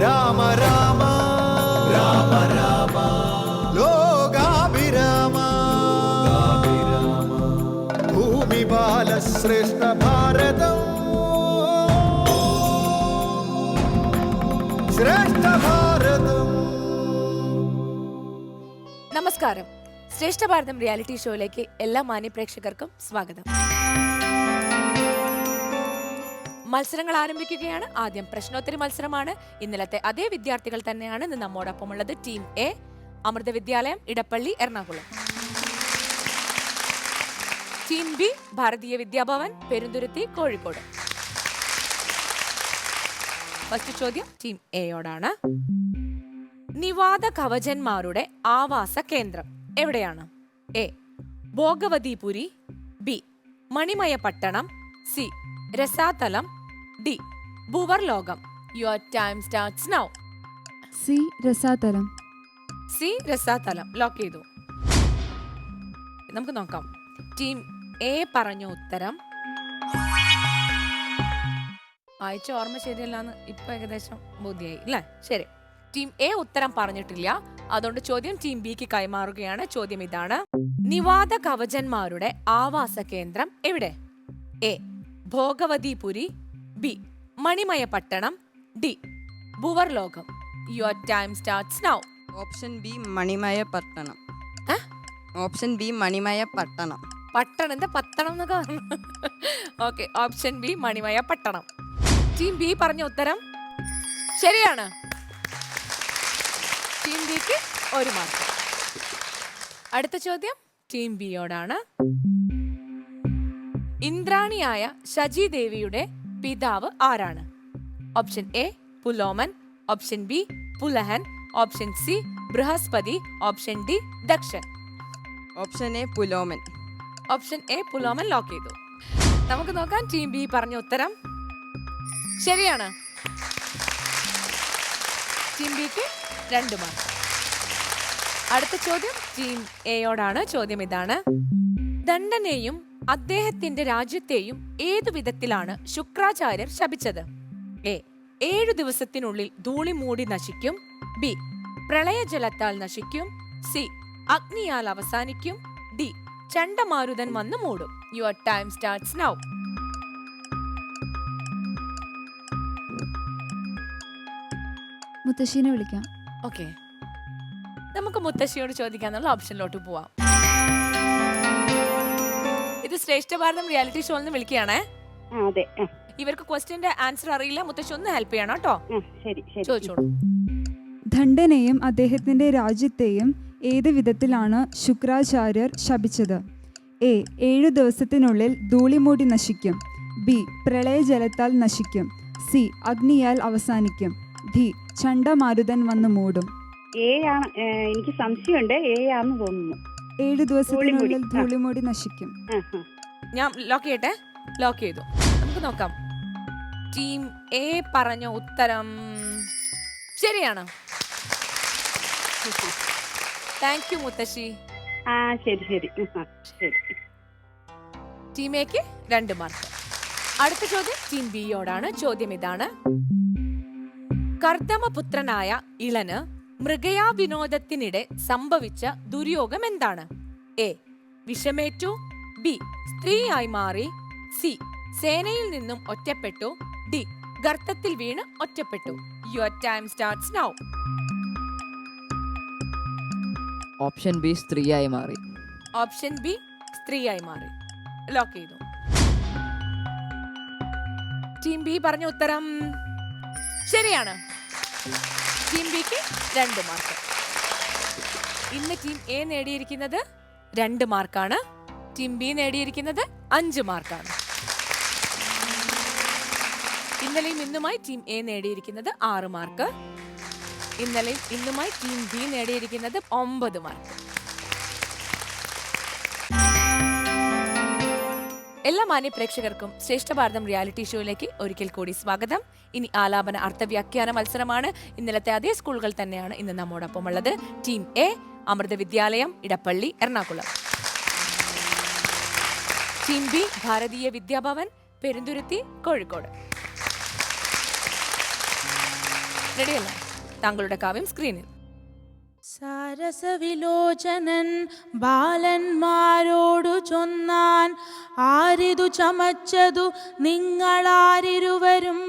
രാമ രാമ രാമ രാമ ലോകാഭിരാമ ഭൂമി ബാലശ്രേഷ്ഠ ഭാരതം ശ്രേഷ്ഠ ഭാരതം. നമസ്കാരം. ശ്രേഷ്ഠ ഭാരതം റിയാലിറ്റി ഷോയിലേക്ക് എല്ലാ മാന്യ പ്രേക്ഷകർക്കും സ്വാഗതം. മത്സരങ്ങൾ ആരംഭിക്കുകയാണ്. ആദ്യം പ്രശ്നോത്തരി മത്സരമാണ്. ഇന്നലത്തെ അതേ വിദ്യാർത്ഥികൾ തന്നെയാണ് ഇന്ന് നമ്മോടൊപ്പം ഉള്ളത്. ടീം എ അമൃത വിദ്യാലയം Edappally Ernakulam, team B Bharatiya Vidya Bhavan Perunthuruthi Kozhikode. First ചോദ്യം ടീം എയോടാണ്. നിവാത കവചന്മാരുടെ ആവാസ കേന്ദ്രം എവിടെയാണ്? എ ഭോഗവതിപുരി, ബി മണിമയ പട്ടണം, C Rasatalam, D Bhuvarlokam. Your time starts now. C Rasatalam. C Rasatalam lock ചെയ്തു. നമുക്ക് നോക്കാം. ടീം എ പറഞ്ഞ ഉത്തരം വായിച്ച ഓർമ്മ ശരിയല്ലാന്ന് ഇപ്പൊ ഏകദേശം ബോധ്യായി അല്ലേ? ശരി, ടീം എ ഉത്തരം പറഞ്ഞിട്ടില്ല. അതുകൊണ്ട് ചോദ്യം ടീം ബിക്ക് കൈമാറുകയാണ്. ചോദ്യം ഇതാണ്: നിവാത കവചന്മാരുടെ ആവാസ കേന്ദ്രം എവിടെ? എ ഭോഗവതിപുരി, ബി മണിമയ പട്ടണം, D Bhuvarlokam. Your time starts now. Option B മണിമയ പട്ടണം. ഓപ്ഷൻ ബി മണിമയ പട്ടണം. പട്ടണം എന്താ പട്ടണം എന്നൊക്കെ പറഞ്ഞു. ഓക്കെ, ഓപ്ഷൻ ബി മണിമയ പട്ടണം. ടീം ബി പറഞ്ഞ ഉത്തരം ശരിയാണ്. ടീം ബിക്ക് 1 മാർക്ക്. അടുത്ത ചോദ്യം ടീം ബിയോടാണ്. ഇന്ദ്രാണിയായ ശചി ദേവിയുടെ പിതാവ് ആരാണ്? Option A Puloman, option B Pulahan, option C Brihaspati, option D Dakshan. Option A Puloman. Option A Puloman lock ചെയ്തു. നമുക്ക് നോക്കാം. ടീം ബി പറഞ്ഞ ഉത്തരം ശരിയാണ്. ടീം ബിക്ക് 2 മാർക്ക്. അടുത്ത ചോദ്യം ടീം എയോടാണ്. ചോദ്യം ഇതാണ്: ദണ്ഡനെയും അദ്ദേഹത്തിന്റെ രാജ്യത്തെയും ഏതു വിധത്തിലാണ് ശുക്രാചാര്യർ ശപിച്ചത്? എ 7 ദിവസത്തിനുള്ളിൽ ധൂളി മൂടി നശിക്കും, ബി പ്രളയജലത്താൽ നശിക്കും, സി അഗ്നിയാൽ അവസാനിക്കും, ഡി ചണ്ടമാരുതൻ വന്ന് മൂടും. Your time starts now. മുത്തശ്ശീനെ വിളിക്കാം. ഓക്കെ, നമുക്ക് മുത്തശ്ശിയോട് ചോദിക്കാന്നുള്ള ഓപ്ഷനിലോട്ട് പോവാം. ഇത് ശ്രേഷ്ഠ ഭാരതം റിയാലിറ്റി ഷോയിൽ നിന്ന് വിളിക്കുകയാണേ. അതെ. ഇവർക്ക് ക്വസ്റ്റ്യന്റെ ആൻസർ അറിയില്ല. മുത്തശ്ശി ഒന്ന് ഹെൽപ്പ് ചെയ്യണം കേട്ടോ. ചോദിച്ചോളൂ. ദണ്ഡനെയും അദ്ദേഹത്തിന്റെ രാജ്യത്തെയും ഏത് വിധത്തിലാണ് ശുക്രാചാര്യർ ശപിച്ചത്? എ 7 ദിവസത്തിനുള്ളിൽ ധൂളിമൂടി നശിക്കും, ബി പ്രളയജലത്താൽ നശിക്കും, സി അഗ്നിയാൽ അവസാനിക്കും, ഡി ചണ്ടമാരുതൻ വന്ന് മൂടും. എ ആണ്. എനിക്ക് സംശയമുണ്ട്. എ ആണെന്ന് തോന്നുന്നു. 7 ദിവസത്തിനുള്ളിൽ ധൂളിമൂടി നശിക്കും. ഞാൻ ലോക്ക് ചെയ്യട്ടെ. ലോക്ക് ചെയ്തു. നമുക്ക് നോക്കാം. ടീം എ പറഞ്ഞ ഉത്തരം ശരിയാണ്. താങ്ക് യു മുത്തശ്ശി. ശരി ശരി ശരി. ടീം എക്ക് 2 മാർക്ക്. അടുത്ത ചോദ്യം ടീം ബിയോടാണ്. ചോദ്യം ഇതാണ്: കർദമപുത്രനായ ഇളന് മൃഗയാ വിനോദത്തിനിടെ സംഭവിച്ച ദുര്യോഗം എന്താണ്? എ വിഷമേറ്റു, ബി സ്ത്രീയായി മാറി, സി സേനയിൽ നിന്നും ഒറ്റപ്പെട്ടു, ഡി ഗർത്തത്തിൽ വീണ് ഒറ്റപ്പെട്ടു. Your time starts now. Option B സ്ത്രീയായി മാറി. ഓപ്ഷൻ ബി സ്ത്രീയായി മാറി ലോക്ക് ചെയ്തു. ടീം ബി പറഞ്ഞ ഉത്തരം ശരിയാണ്. ടീം ബിക്ക് 2 മാർക്ക്. ഇന്ന് ടീം എ നേടിയിരിക്കുന്നത് 2 മാർക്കാണ്. ടീം ബി നേടിയിരിക്കുന്നത് 5 മാർക്കാണ്. ഇന്നലെയും ഇന്നുമായി ടീം എ നേടിയിരിക്കുന്നത് 6 മാർക്ക്. ഇന്നലെയും ഇന്നുമായി ടീം ബി നേടിയിരിക്കുന്നത് 9 മാർക്ക്. എല്ലാ മാന്യ പ്രേക്ഷകർക്കും ശ്രേഷ്ഠ ഭാരതം റിയാലിറ്റി ഷോയിലേക്ക് ഒരിക്കൽ കൂടി സ്വാഗതം. ഇനി ആലാപന അർത്ഥവ്യാഖ്യാന മത്സരമാണ്. ഇന്നലത്തെ അതേ സ്കൂളുകൾ തന്നെയാണ് ഇന്ന് നമ്മോടൊപ്പം ഉള്ളത്. ടീം എ അമൃത വിദ്യാലയം ഇടപ്പള്ളി എറണാകുളം, ടീം ബി ഭാരതീയ വിദ്യാഭവൻ പെരുന്തുരുത്തി കോഴിക്കോട്. റെഡിയല്ലേ? താങ്കളുടെ കാവ്യം സ്ക്രീനിൽ. സരസവിലോചനൻ ബാലന്മാരോടു ചൊന്നാൻ, ആരിതു ചമച്ചതു നിങ്ങളാരിരുവരും,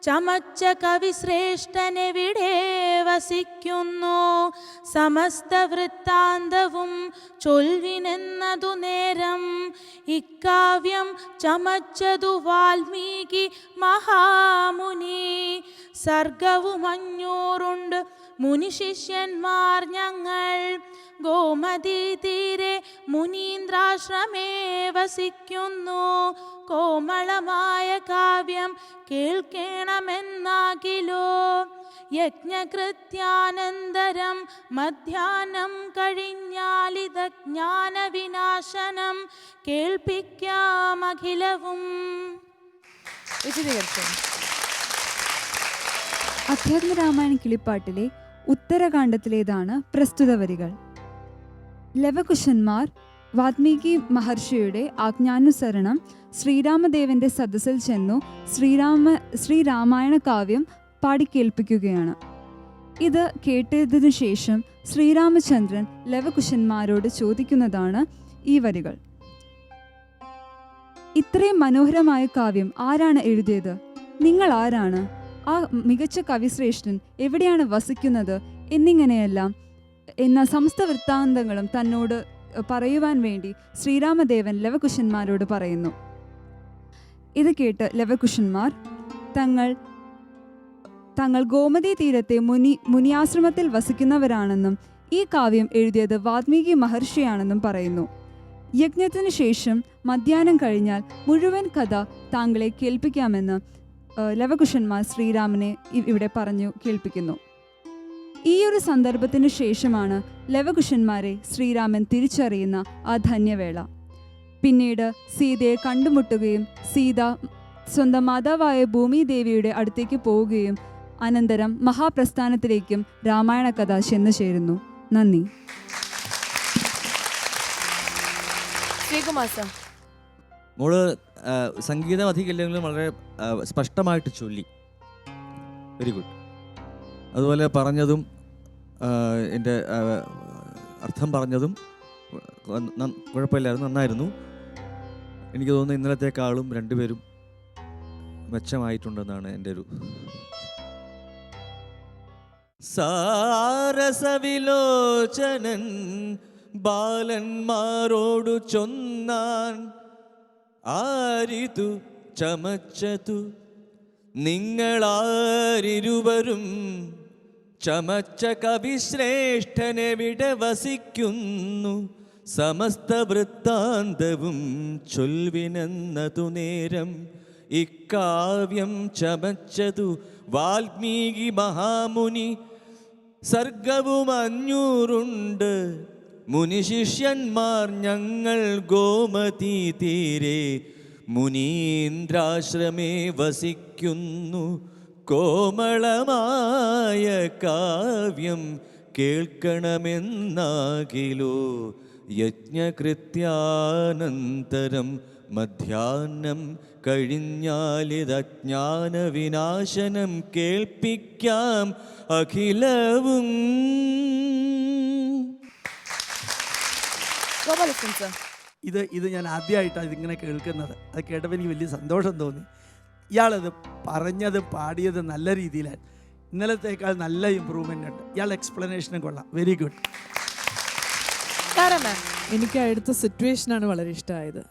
ചമച്ച കവിശ്രേഷ്ഠനെവിടെ വസിക്കുന്നു, സമസ്ത വൃത്താന്തവും ചൊൽവിനെന്നതു നേരം, ഇക്കാവ്യം ചമച്ചതു വാൽമീകി മഹാമുനി, സർഗവും 500 മുനിശിഷ്യന്മാർ ഞങ്ങൾ, ഗോമതി തീരെ മുനീന്ദ്രാശ്രമേ വസിക്കുന്നു, കോമളമായ കാവ്യം കേൾക്കണമെന്നാകിലോ, യജ്ഞകൃത്യാനന്തരം മധ്യാഹ്നം കഴിഞ്ഞാലിത ജ്ഞാനവിനാശനം കേൾപ്പിക്കാമഖിലവും. വിശദീകരിച്ചു. അധ്യാത്മരാമായണ കിളിപ്പാട്ടിലെ ഉത്തരകാണ്ഡത്തിലേതാണ് പ്രസ്തുത വരികൾ. ലവകുശന്മാർ വാൽമീകി മഹർഷിയുടെ ആജ്ഞാനുസരണം ശ്രീരാമദേവന്റെ സദസ്സിൽ ചെന്നു ശ്രീരാമായണ കാവ്യം പാടിക്കേൾപ്പിക്കുകയാണ്. ഇത് കേട്ടതിനു ശേഷം ശ്രീരാമചന്ദ്രൻ ലവകുശന്മാരോട് ചോദിക്കുന്നതാണ് ഈ വരികൾ. ഇത്രയും മനോഹരമായ കാവ്യം ആരാണ് എഴുതിയത്? നിങ്ങൾ ആരാണ്? ആ മികച്ച കവിശ്രേഷ്ഠൻ എവിടെയാണ് വസിക്കുന്നത്? എന്നിങ്ങനെയെല്ലാം എന്ന സമസ്ത വൃത്താന്തങ്ങളും തന്നോട് പറയുവാൻ വേണ്ടി ശ്രീരാമദേവൻ ലവകുശന്മാരോട് പറയുന്നു. ഇത് കേട്ട് ലവകുശന്മാർ തങ്ങൾ ഗോമതി തീരത്തെ മുനിയാശ്രമത്തിൽ വസിക്കുന്നവരാണെന്നും ഈ കാവ്യം എഴുതിയത് വാൽമീകി മഹർഷിയാണെന്നും പറയുന്നു. യജ്ഞത്തിനു ശേഷം മധ്യാഹ്നം കഴിഞ്ഞാൽ മുഴുവൻ കഥ താങ്കളെ കേൾപ്പിക്കാമെന്ന് ലവകുശന്മാർ ശ്രീരാമനെ ഇവിടെ പറഞ്ഞു കേൾപ്പിക്കുന്നു. ഈ ഒരു സന്ദർഭത്തിനു ശേഷമാണ് ലവകുശന്മാരെ ശ്രീരാമൻ തിരിച്ചറിയുന്ന ആ ധന്യവേള. പിന്നീട് സീതയെ കണ്ടുമുട്ടുകയും സീത സ്വന്തം മാതാവായ ഭൂമിദേവിയുടെ അടുത്തേക്ക് പോവുകയും അനന്തരം മഹാപ്രസ്ഥാനത്തിലേക്കും രാമായണ കഥ ചെന്നു ചേരുന്നു. നന്ദി. മോള് സംഗീതം അധികമില്ലെങ്കിലും വളരെ സ്പഷ്ടമായിട്ട് ചൊല്ലി. Very good. അതുപോലെ പറഞ്ഞതും എൻ്റെ അർത്ഥം പറഞ്ഞതും കുഴപ്പമില്ലായിരുന്നു, നന്നായിരുന്നു. എനിക്ക് തോന്നുന്നു ഇന്നലത്തേക്കാളും രണ്ടുപേരും മെച്ചമായിട്ടുണ്ടെന്നാണ് എൻ്റെ ഒരു. സാരസവിലോചനൻ ബാലന്മാരോടു ചൊന്നാൻ, ആരിതു ചമച്ചതു നിങ്ങളാരിരുവരും, ചമച്ച കവിശ്രേഷ്ഠനെവിടെ വസിക്കുന്നു, സമസ്ത വൃത്താന്തവും ചൊൽവിനെന്നതു നേരം, ഇക്കാവ്യം ചമച്ചതു വാൽമീകി മഹാമുനി, സർഗവും 500 മുനിശിഷ്യന്മാർ ഞങ്ങൾ, ഗോമതി തീരെ മുനീന്ദ്രാശ്രമേ വസിക്കുന്നു, കോമളമായ കാവ്യം കേൾക്കണമെന്നാകിലോ, യജ്ഞകൃത്യാനന്തരം മധ്യാഹ്നം കഴിഞ്ഞാലിതജ്ഞാനവിനാശനം കേൾപ്പിക്കാം അഖിലവും. ഇത് ഞാൻ ആദ്യമായിട്ടാണ് ഇതിങ്ങനെ കേൾക്കുന്നത്. അത് കേട്ടപ്പോൾ എനിക്ക് വലിയ സന്തോഷം തോന്നി. ഇയാളത് പറഞ്ഞത് പാടിയത് നല്ല രീതിയിലാണ്. ഇന്നലത്തേക്കാൾ നല്ല ഇമ്പ്രൂവ്മെൻ്റ് ഉണ്ട്. ഇയാൾ എക്സ്പ്ലനേഷനും കൊള്ളാം. Very good. എനിക്ക് അടുത്ത സിറ്റുവേഷനാണ് വളരെ ഇഷ്ടമായത്.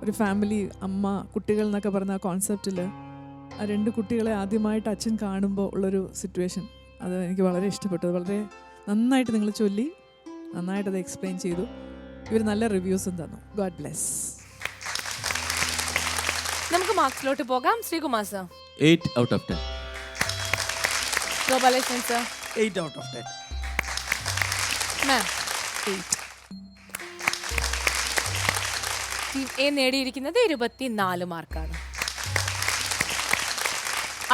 ഒരു ഫാമിലി, അമ്മ, കുട്ടികൾ എന്നൊക്കെ പറഞ്ഞ ആ കോൺസെപ്റ്റിൽ ആ 2 കുട്ടികളെ ആദ്യമായിട്ട് അച്ഛൻ കാണുമ്പോൾ ഉള്ളൊരു സിറ്റുവേഷൻ, അത് എനിക്ക് വളരെ ഇഷ്ടപ്പെട്ടു. വളരെ നന്നായിട്ട് നിങ്ങൾ ചൊല്ലി, നന്നായിട്ടത് എക്സ്പ്ലെയിൻ ചെയ്തു. ഇവർ നല്ല റിവ്യൂസും തന്നു. God bless. നമുക്ക് മാർക്സിലോട്ട് പോകാം. Sreekumar sir 8 out of 10. Gopalakrishnan sir 8 out of 10. Ma'am 8. Team A നേടിയിരിക്കുന്നത് 24 മാർക്കാണ്.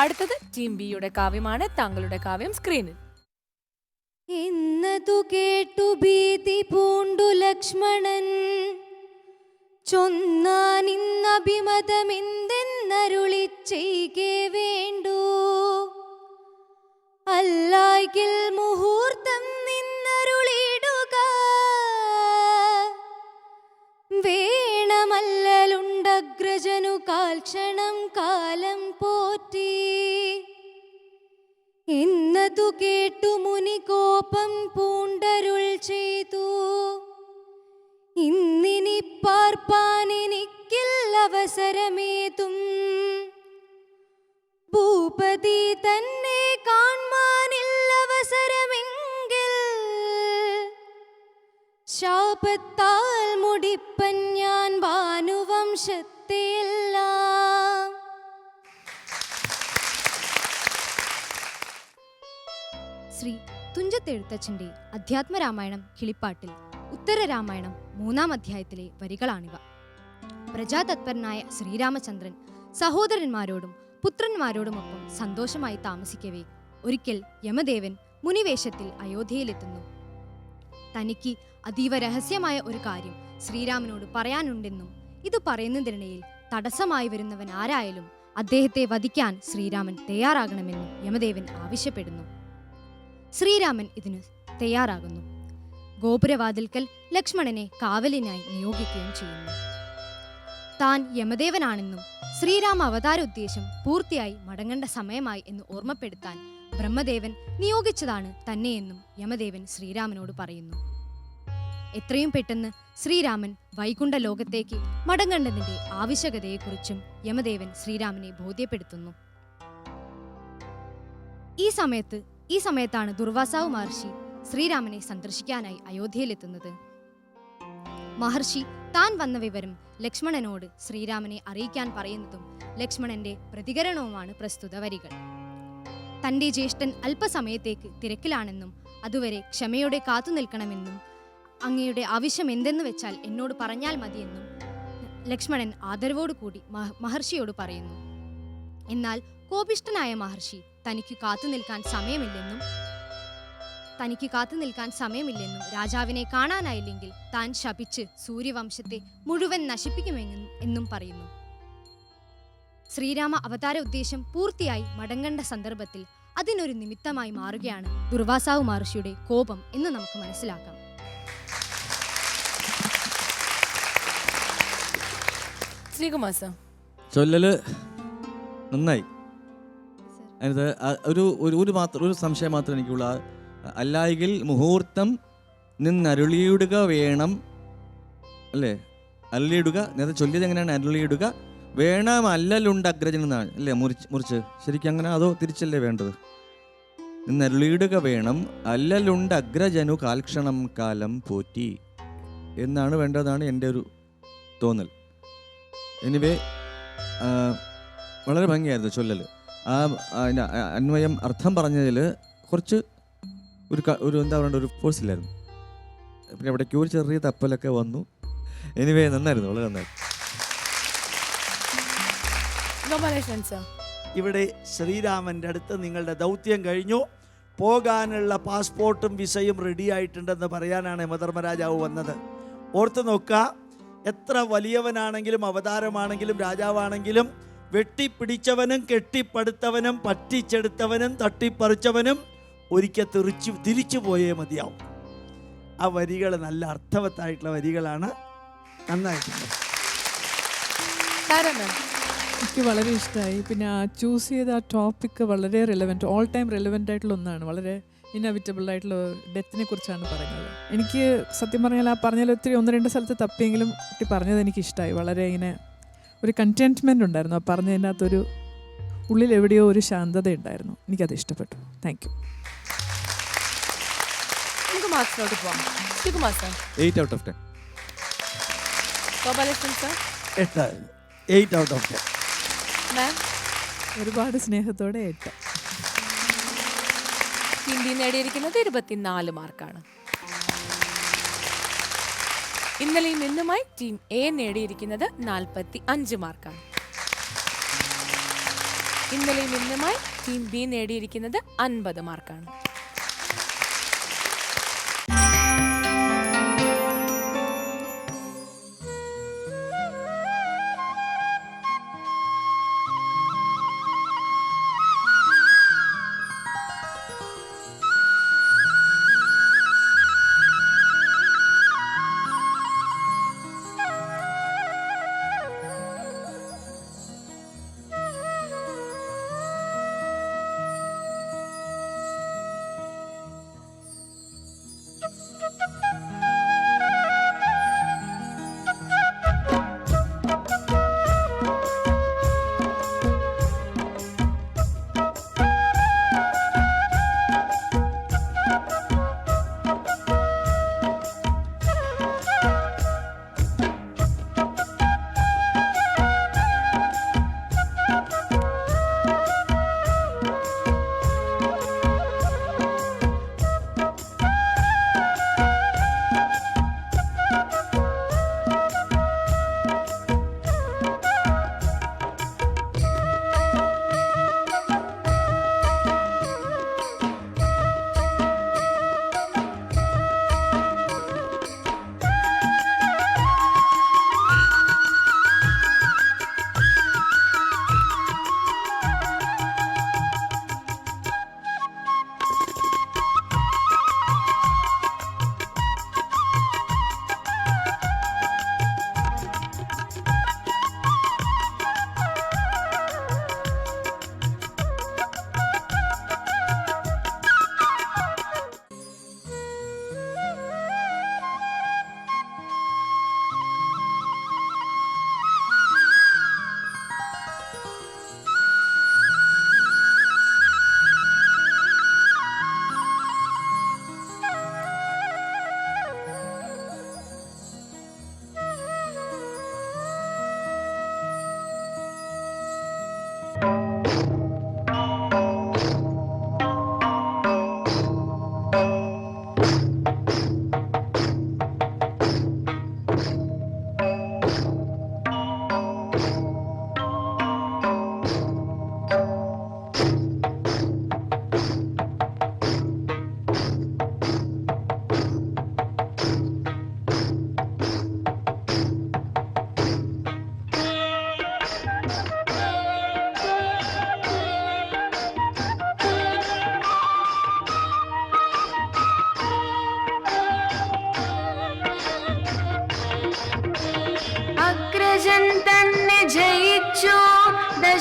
അടുത്തത് ടീം ബിയുടെ കാവ്യമാണ്. താങ്കളുടെ കാവ്യം സ്ക്രീനിൽ. എന്നതു കേട്ടു ഭീതി പൂണ്ടു ലക്ഷ്മണൻ, ചൊന്നാനിന്നഭിമതമെന്തെന്നരുളി ചെയ്കേ വേണ്ടു, എന്നതു കേട്ടു മുനി കോപം പൂണ്ടരുൾ ചെയ്തു. ഇന്നിനി പാർപ്പാൻ എനിക്കില്ലവസരമേതും, ഭൂപതി തന്നെ കാൺമാനില്ലവസരമെങ്കിൽ ശാപത്താൽ മുടിപ്പൻ ഞാൻ ഭാനുവംശത്തെയെല്ലാം. ശ്രീ തുഞ്ചത്തെഴുത്തച്ഛൻ്റെ അധ്യാത്മരാമായണം കിളിപ്പാട്ടിൽ ഉത്തരരാമായണം 3-ാം അധ്യായത്തിലെ വരികളാണിവ. പ്രജാതത്പരനായ ശ്രീരാമചന്ദ്രൻ സഹോദരന്മാരോടും പുത്രന്മാരോടുമൊപ്പം സന്തോഷമായി താമസിക്കവേ ഒരിക്കൽ യമദേവൻ മുനിവേഷത്തിൽ അയോധ്യയിലെത്തുന്നു. തനിക്ക് അതീവ രഹസ്യമായ ഒരു കാര്യം ശ്രീരാമനോട് പറയാനുണ്ടെന്നും ഇത് പറയുന്നതിനിടയിൽ തടസ്സമായി വരുന്നവൻ ആരായാലും അദ്ദേഹത്തെ വധിക്കാൻ ശ്രീരാമൻ തയ്യാറാകണമെന്നും യമദേവൻ ആവശ്യപ്പെടുന്നു. ശ്രീരാമൻ ഇതിന് തയ്യാറാകുന്നു. ഗോപുരവാതിൽക്കൽ ലക്ഷ്മണനെ കാവലിനായി നിയോഗിക്കുകയും ചെയ്യുന്നു. താൻ യമദേവനാണെന്നും ശ്രീരാമ അവതാര ഉദ്ദേശം പൂർത്തിയായി മടങ്ങേണ്ട സമയമായി എന്ന് ഓർമ്മപ്പെടുത്താൻ ബ്രഹ്മദേവൻ നിയോഗിച്ചതാണ് തന്നെയെന്നും യമദേവൻ ശ്രീരാമനോട് പറയുന്നു. എത്രയും പെട്ടെന്ന് ശ്രീരാമൻ വൈകുണ്ഠ ലോകത്തേക്ക് മടങ്ങേണ്ടതിന്റെ ആവശ്യകതയെക്കുറിച്ചും യമദേവൻ ശ്രീരാമനെ ബോധ്യപ്പെടുത്തുന്നു. ഈ സമയത്താണ് ദുർവാസാവ് മഹർഷി ശ്രീരാമനെ സന്ദർശിക്കാനായി അയോധ്യയിലെത്തുന്നത്. മഹർഷി താൻ വന്ന വിവരം ലക്ഷ്മണനോട് ശ്രീരാമനെ അറിയിക്കാൻ പറയുന്നതും ലക്ഷ്മണന്റെ പ്രതികരണവുമാണ് പ്രസ്തുത വരികൾ. തന്റെ ജ്യേഷ്ഠൻ അല്പസമയത്തേക്ക് തിരക്കിലാണെന്നും അതുവരെ ക്ഷമയോടെ കാത്തു നിൽക്കണമെന്നും അങ്ങയുടെ ആവശ്യം എന്തെന്ന് വെച്ചാൽ എന്നോട് പറഞ്ഞാൽ മതിയെന്നും ലക്ഷ്മണൻ ആദരവോടുകൂടി മഹർഷിയോട് പറയുന്നു. എന്നാൽ കോപിഷ്ഠനായ മഹർഷി തനിക്ക് കാത്തു നിൽക്കാൻ സമയമില്ലെന്നും രാജാവിനെ കാണാനായില്ലെങ്കിൽ താൻ ശപിച്ച് സൂര്യവംശത്തെ മുഴുവൻ നശിപ്പിക്കുമെന്നും പറയുന്നു. ശ്രീരാമ അവതാര ഉദ്ദേശം പൂർത്തിയായി മടങ്ങേണ്ട സന്ദർഭത്തിൽ അതിനൊരു നിമിത്തമായി മാറുകയാണ് ദുർവാസാവ് മഹർഷിയുടെ കോപം എന്ന് നമുക്ക് മനസ്സിലാക്കാം. ശ്രീകുമാർ സർ, ചൊല്ലല് നന്നായി. അതിനകത്ത് ഒരു സംശയം മാത്രം എനിക്കുള്ള, അല്ലായെങ്കിൽ മുഹൂർത്തം നിന്നരുളിയിടുക വേണം അല്ലേ? അരുളിയിടുക നേരത്തെ ചൊല്ലിയത് എങ്ങനെയാണ്? അരുളിയിടുക വേണം അല്ലലുണ്ട് അഗ്രജൻ എന്നാണ് അല്ലേ? മുറിച്ച് ശരിക്കും അങ്ങനെ, അതോ തിരിച്ചല്ലേ വേണ്ടത്? നിന്നരുളിയിടുക വേണം അല്ലലുണ്ട് അഗ്രജനു കാൽക്ഷണം കാലം പോറ്റി എന്നാണ് വേണ്ടതാണ് എൻ്റെ ഒരു തോന്നൽ. എനിവേ വളരെ ഭംഗിയായിരുന്നു ചൊല്ലൽ. അന്വയം അർത്ഥം പറഞ്ഞതിൽ കുറച്ച് ഒരു എന്താ പറയേണ്ട ഒരു ഫോഴ്സ് ഇല്ലായിരുന്നു. പിന്നെ ഇവിടേക്ക് ഒരു ചെറിയ തപ്പലൊക്കെ വന്നു. എനിവേ നന്നായിരുന്നു, വളരെ നന്നായിരുന്നു. ഇവിടെ ശ്രീരാമൻ്റെ അടുത്ത് നിങ്ങളുടെ ദൗത്യം കഴിഞ്ഞു, പോകാനുള്ള പാസ്പോർട്ടും വിസയും റെഡി ആയിട്ടുണ്ടെന്ന് പറയാനാണ് യമധർമ്മരാജാവ് വന്നത്. ഓർത്ത് നോക്കുക, എത്ര വലിയവനാണെങ്കിലും അവതാരമാണെങ്കിലും രാജാവാണെങ്കിലും വെട്ടിപ്പിടിച്ചവനും കെട്ടിപ്പടുത്തവനും പറ്റിച്ചെടുത്തവനും തട്ടിപ്പറിച്ചവനും ഒരിക്കൽ തിരിച്ചു പോയേ മതിയാവും. ആ വരികൾ നല്ല അർത്ഥവത്തായിട്ടുള്ള വരികളാണ്, നന്നായിട്ടുണ്ട്. എനിക്ക് വളരെ ഇഷ്ടമായി. പിന്നെ ആ ചൂസ് ചെയ്ത ആ ടോപ്പിക്ക് വളരെ റെലവൻറ്റ്, ഓൾ ടൈം റെലവൻ്റ് ആയിട്ടുള്ള ഒന്നാണ്. വളരെ ഇന്നവിറ്റബിൾ ആയിട്ടുള്ള ഡെത്തിനെ കുറിച്ചാണ് പറയുന്നത്. എനിക്ക് സത്യം പറഞ്ഞാൽ ആ പറഞ്ഞാൽ ഒത്തിരി 1-2 സ്ഥലത്ത് തപ്പിയെങ്കിലും കുട്ടി പറഞ്ഞത് എനിക്ക് ഇഷ്ടമായി. വളരെ ഇങ്ങനെ ഒരു കണ്ടെൻറ്റ്മെൻ്റ് ഉണ്ടായിരുന്നു ആ പറഞ്ഞതിൻ്റെ അകത്തൊരു, ഉള്ളിൽ എവിടെയോ ഒരു ശാന്തത ഉണ്ടായിരുന്നു. എനിക്കത് ഇഷ്ടപ്പെട്ടു. Thank you. 8 out of 10. 8 out of 10. ഒരുപാട് സ്നേഹത്തോടെ 8. ഹിന്ദി നേടിയിരിക്കുന്നത് 24 മാർക്കാണ്. ഇന്നലെയും ഇന്നുമായി ടീം എ നേടിയിരിക്കുന്നത് 45 മാർക്കാണ്. ഇന്നലെയും ഇന്നുമായി ടീം ബി നേടിയിരിക്കുന്നത് 50 മാർക്കാണ്.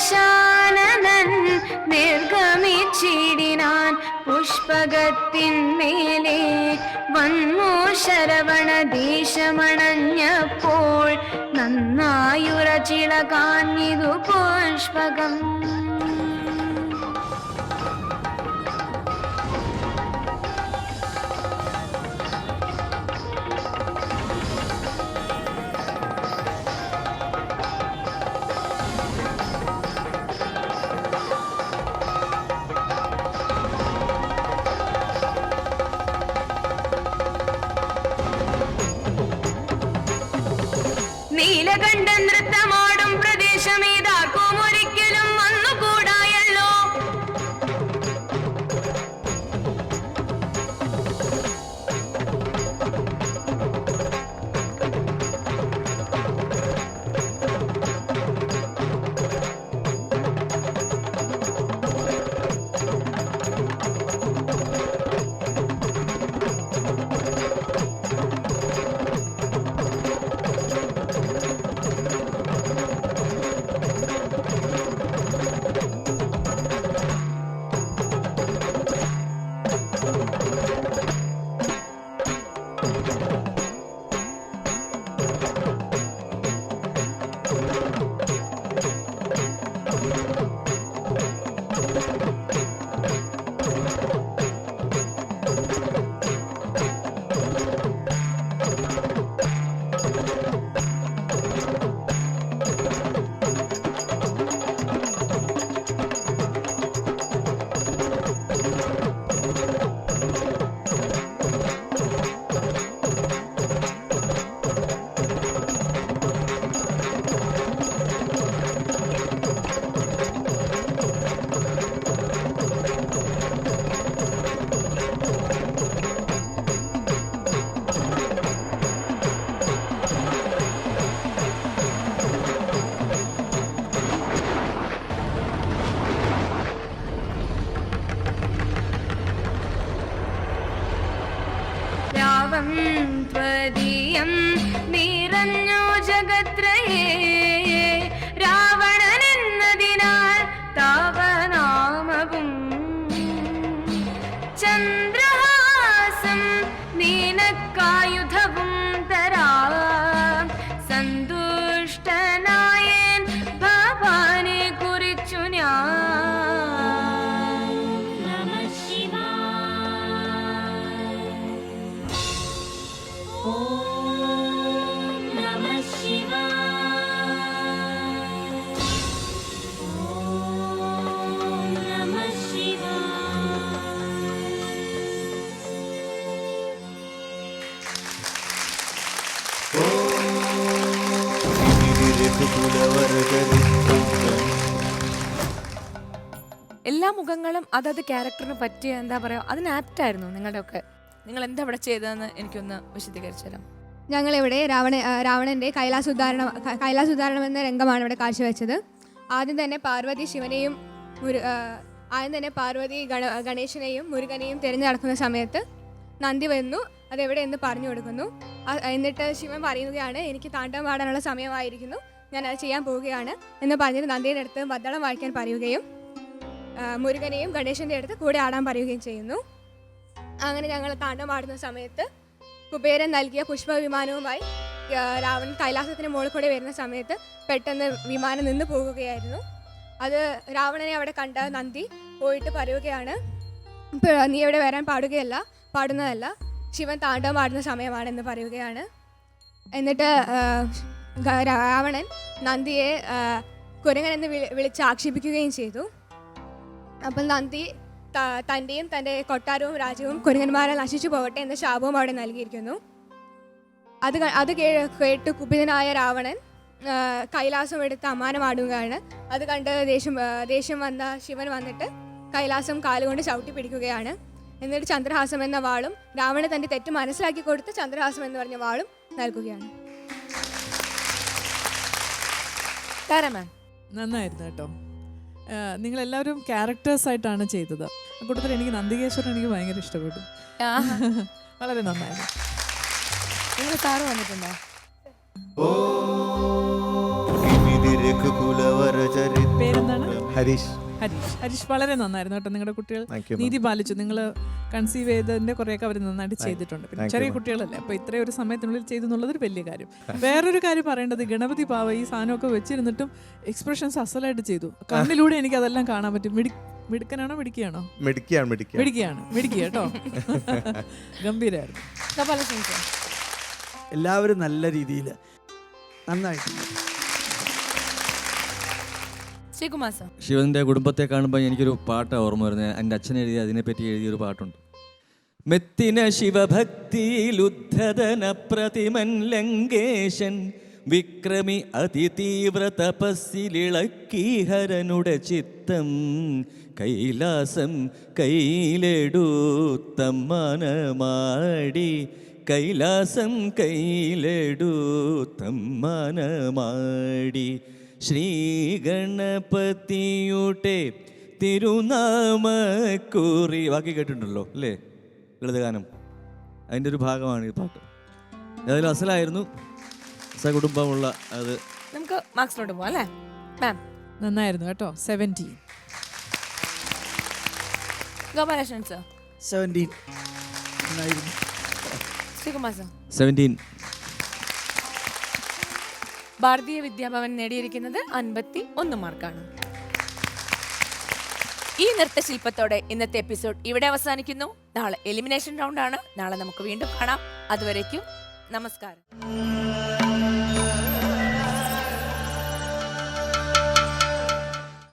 ദശാനനൻ നിർഗമിച്ചിടിനാൻ പുഷ്പകത്തിന്മേലെ വന്നു ശരവണ ദേശമണഞ്ഞപ്പോൾ നന്നായുറച്ചിളകാഞ്ഞിതു പുഷ്പകം. നീലകണ്ഠ നൃത്തമാടും പ്രദേശമേതാർക്കും ഒരിക്കലും വന്നുകൂടായല്ലോ. രാവം ത്വദീയം നിറഞ്ഞു ജഗത്രയേ രാവണൻ എന്നതിനാൽ താപനാമവും ചന്ദ്രഹാസം നീനക്കായുധവും തരാം സന്തുഷ്ടനായൻ ഭവാനെ കുറിച്ചു ഞാൻ. നമഃ ശിവായ. ഓം നമഃ ശിവായ. ഓം നമഃ എല്ലാ മുഖങ്ങളും അതത് ക്യാരക്ടറിന് പറ്റിയ എന്താ പറയാ അതിന് ആപ്റ്റായിരുന്നു നിങ്ങളുടെ ഒക്കെ. നിങ്ങൾ എന്താ ഇവിടെ ചെയ്തതെന്ന് എനിക്കൊന്ന് വിശദീകരിച്ചാലോ? ഞങ്ങളിവിടെ രാവണന്റെ കൈലാസുദ്ധാരണം എന്ന രംഗമാണ് ഇവിടെ കാഴ്ചവെച്ചത്. ആദ്യം തന്നെ പാർവതി ശിവനെയും ഗണേശനെയും മുരുകനെയും തിരഞ്ഞു നടക്കുന്ന സമയത്ത് നന്ദി വരുന്നു, അതെവിടെ എന്ന് പറഞ്ഞു കൊടുക്കുന്നു. എന്നിട്ട് ശിവൻ പറയുകയാണ്, എനിക്ക് താണ്ഡവം പാടാനുള്ള സമയമായിരിക്കുന്നു, ഞാൻ അത് ചെയ്യാൻ പോവുകയാണ് എന്ന് പറഞ്ഞിട്ട് നന്ദിയുടെ അടുത്ത് വദ്ദളം വായിക്കാൻ പറയുകയും മുരുകനെയും ഗണേശൻ്റെ അടുത്ത് കൂടെ ആടാൻ പറയുകയും ചെയ്യുന്നു. അങ്ങനെ ഞങ്ങൾ താണ്ഡവം ആടുന്ന സമയത്ത് കുബേരൻ നൽകിയ പുഷ്പവിമാനവുമായി രാവണൻ കൈലാസത്തിന് മുകളിൽ കൂടെ വരുന്ന സമയത്ത് പെട്ടെന്ന് വിമാനം നിന്ന് പോകുകയായിരുന്നു. അത് രാവണനെ അവിടെ കണ്ട നന്ദി പോയിട്ട് പറയുകയാണ്, നീ ഇവിടെ വരാൻ പാടുന്നതല്ല, ശിവൻ താണ്ഡവം ആടുന്ന സമയമാണെന്ന് പറയുകയാണ്. എന്നിട്ട് രാവണൻ നന്ദിയെ കുരങ്ങൻ എന്ന് വിളിച്ച് ആക്ഷേപിക്കുകയും ചെയ്തു. അപ്പോൾ നന്ദി തൻ്റെയും തൻ്റെ കൊട്ടാരവും രാജ്യവും കുരങ്ങന്മാരെ നശിച്ചു പോകട്ടെ എന്ന ശാപവും അവിടെ നൽകിയിരിക്കുന്നു. അത് കേട്ട് കുപിതനായ രാവണൻ കൈലാസം എടുത്ത് അമ്മാനമാടുകയാണ്. അത് കണ്ട് ദേഷ്യം വന്ന ശിവൻ വന്നിട്ട് കൈലാസം കാലുകൊണ്ട് ചവിട്ടി പിടിക്കുകയാണ്. എന്നിട്ട് ചന്ദ്രഹാസം എന്ന വാളും രാവണൻ തൻ്റെ തെറ്റ് മനസ്സിലാക്കി കൊടുത്ത് ചന്ദ്രഹാസം എന്ന് പറഞ്ഞ വാളും നൽകുകയാണ്. നന്നായിരുന്നു കേട്ടോ. നിങ്ങളെല്ലാവരും ക്യാരക്ടേഴ്സായിട്ടാണ് ചെയ്തത്. കൂട്ടത്തിൽ എനിക്ക് നന്ദികേശ്വരൻ എനിക്ക് ഭയങ്കര ഇഷ്ടപ്പെട്ടു. വളരെ നന്നായിരുന്നു. നിങ്ങൾ സാറ് വന്നിട്ടുണ്ടോ? പേരെന്താണ്? ഹരീഷ്. ഹരീഷ് വളരെ നന്നായിരുന്നു കേട്ടോ. നിങ്ങളുടെ കുട്ടികൾ Thank you, ma'am. നീതി പാലിച്ചു. നിങ്ങൾ കൺസീവ് ചെയ്തതിന്റെ കുറേയൊക്കെ അവർ നന്നായിട്ട് ചെയ്തിട്ടുണ്ട്. പിന്നെ Thank you, ചെറിയ ma'am. കുട്ടികളല്ലേ, അപ്പോൾ ഇത്രയും ഒരു സമയത്തിനുള്ളിൽ ചെയ്തു എന്നുള്ളതൊരു വലിയ കാര്യം. വേറൊരു കാര്യം പറയേണ്ടത്, ഗണപതി പാവ ഈ സാധനമൊക്കെ വെച്ചിരുന്നിട്ടും എക്സ്പ്രഷൻസ് അസലായിട്ട് ചെയ്തു. കണ്ണിലൂടെ എനിക്ക് അതെല്ലാം കാണാൻ പറ്റും. മിടുക്കനാണോ മിടുക്കിയാണോ? മിടുക്കിയ കേട്ടോ. ഗംഭീരായിരുന്നു. എല്ലാവരും നല്ല രീതിയിൽ നന്നായിട്ടുണ്ട്. ശിവന്റെ കുടുംബത്തെ കാണുമ്പോൾ എനിക്കൊരു പാട്ട് ഓർമ്മ വരുന്നത്. എൻ്റെ അച്ഛൻ എഴുതിയ അതിനെപ്പറ്റി എഴുതിയൊരു പാട്ടുണ്ട്. മെത്തിന ശിവഭക്തിയിലുദ്ധതന പ്രതിമൻ ലങ്കേശൻ വിക്രമി അതിതീവ്ര തപസ്സിലിളക്കി ഹരനുടെ ചിത്തം കൈലാസം കൈയിലെടുത്തമ്മനമാടി കൈലാസം കൈയിലെടുത്തമ്മനമാടി ശ്രീ ഗണപതിയുടെ തിരുനാമക്കുറി. ബാക്കി കേട്ടിട്ടുണ്ടല്ലോ അല്ലേ? ലളിതഗാനം അതിൻ്റെ ഒരു ഭാഗമാണ് ഈ പാട്ട്. അതിൽ അസലായിരുന്നു. സകുടുംബമുള്ള അത് നമുക്ക് മാർക്സിലോട്ട് പോവാം അല്ലേ മാം? നന്നായിരുന്നു കേട്ടോ. 17. ഗോപാലകൃഷ്ണൻ സർ? 17 നന്നായിരുന്നു. ശ്രീകുമാർ സർ? 17. ഭാരതീയ വിദ്യാഭവൻ നേടിയിരിക്കുന്നത് 51 മാർക്കാണ്. ഈ നൃത്തശില്പത്തോടെ ഇന്നത്തെ എപ്പിസോഡ് ഇവിടെ അവസാനിക്കുന്നു. നാളെ എലിമിനേഷൻ റൗണ്ട് ആണ്. നാളെ നമുക്ക് വീണ്ടും കാണാം. അതുവരേക്കും നമസ്കാരം.